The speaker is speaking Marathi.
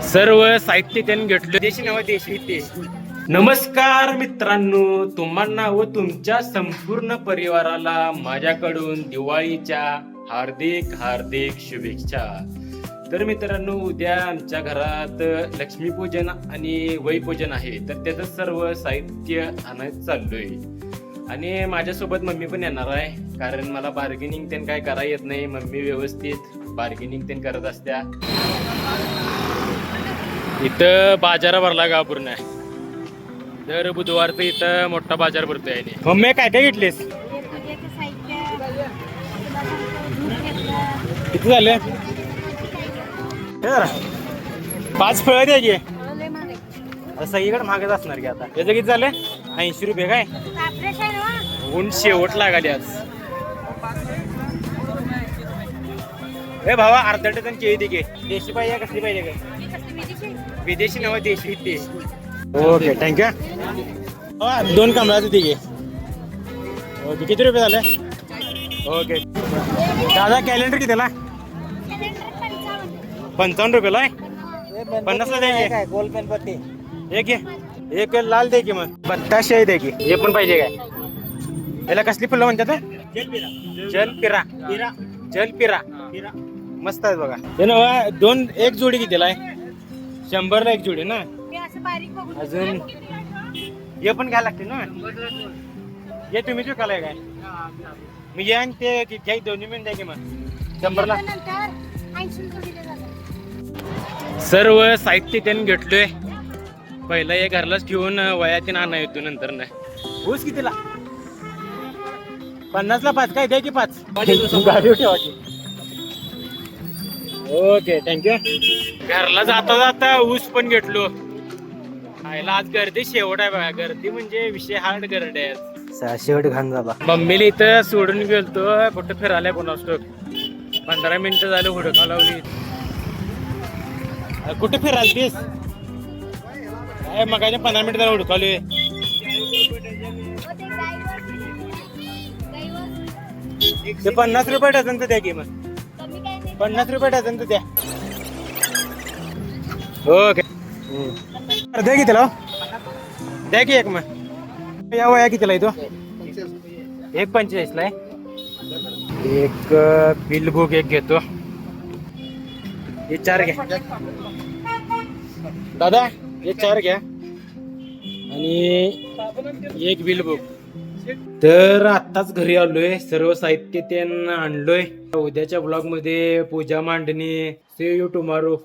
सर्व साहित्य त्यांनी घेतलं. देशी नवा देशी ते. नमस्कार मित्रांनो, तुम्हाला व तुमच्या संपूर्ण परिवाराला माझ्याकडून दिवाळीच्या हार्दिक हार्दिक शुभेच्छा. तर मित्रांनो, उद्या आमच्या घरात लक्ष्मीपूजन आणि वैपूजन आहे. तर त्याचं सर्व साहित्य आणायला चाललोय आणि माझ्यासोबत मम्मी पण येणार आहे. कारण मला बार्गेनिंग त्यांनी काय करा येत नाही. मम्मी व्यवस्थित बार्गेनिंग त्यांनी करत असत्या. इथं बाजार भरला गाव पूर्ण. दर बुधवारचं इथं मोठा बाजार भरतोय. मम्मी काय काय घेतलीस? किती झाले? 5 फळं द्यायची. सगळीकडे महागच असणार की आता. याचं किती झालं? 80 रुपये. काय ऊन शेवट लागाली आज. ए भावा, अर्धा डझन केळी दे घे. देशी पाहिजे कसली पाहिजे? काय विदेशी नवा देशी ते. Okay, thank you. 2 कमळाचं दे घे. ओके, किती रुपये झाले? ओके दादा, कॅलेंडर कितीला? 55 रुपयाला आहे. 50 ला द्यायचे. गोल मेणबत्ती एक घे. एक लाल दे की. मग बत्ताशे दे की. हे पण पाहिजे काय? याला कसली फुलं म्हणतात? जलपिरा. जलपिरा मस्त आहे बघा. हे ना 2 एक जोडी कितीला आहे? 100 ला एक जोडी ना. अजून हे पण घ्यायला लागते ना. हे तुम्ही विकायला काय? मी हे आणि ते दोन्ही मिळून द्या की. मग 100 ला. सर्व साहित्य त्यांनी घेतलोय. पहिला हे घरलाच ठेवून वयातीन आणा येतो नंतर नाही. ऊस कितीला? 50 ला 5. काय द्या की 5. गाडी ठेवा की. Okay, thank you. घरला जाता जाता ऊस पण घेतलो. खायला आज गर्दी शेवट आहे बघा. गर्दी म्हणजे विषय हार्ड गर्दी आहे. शेवट घाण झाला. मम्मीला इथं सोडून गेलतो. कुठं फिरायला कोणा स्टोक 15 मिनिटं झालं. हुडका लावली. कुठे फिरायला काय? मग 15 मिनिटं झालं हुडकालोय. ते 50 रुपये डझन तर द्या की. मग 50 रुपये डझन तर द्या. ओके, द्या की त्याला. द्या की एक. मग या वया कितीला येतो? 1.45 ला आहे. एक बिल बुक एक घेतो. हे 4 घ्या दादा. हे 4 घ्या आणि एक बिल बुक. तर आत्ताच घरी आलोय. सर्व साहित्य त्यांना आणलोय. उद्याच्या ब्लॉग मध्ये पूजा मांडणी. See you tomorrow.